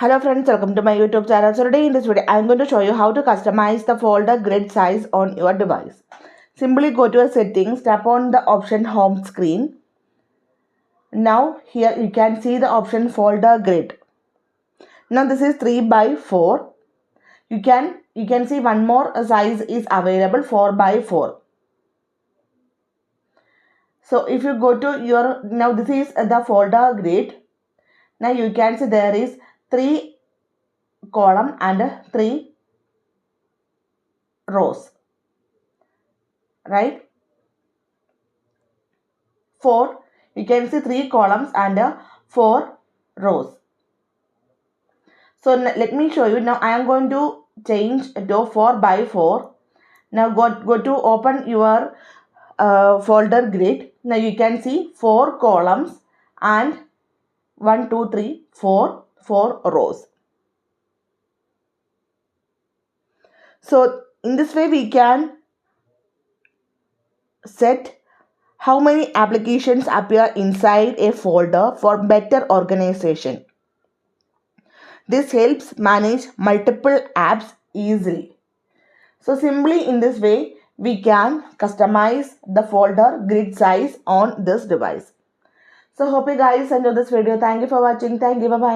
Hello friends, welcome to my YouTube channel. So today in this video, I am going to show you how to customize the folder grid size on your device. Simply go to your settings, tap on the option home screen. Now here you can see the option folder grid. Now this is 3 by 4. You can see one more size is available 4 by 4. So if you go to your, now this is the folder grid. Now you can see there is 3 column and 3 rows, right? 4, you can see 3 columns and 4 rows. So let me show you. Now I am going to change to 4 by 4. Now go to open your folder grid. Now you can see 4 columns and 1 2 3 4 rows. So in this way we can set how many applications appear inside a folder for better organization. This helps manage multiple apps easily. So simply in this way, we can customize the folder grid size on this device. So hope you guys enjoyed this video. Thank you for watching. Thank you. Bye-bye.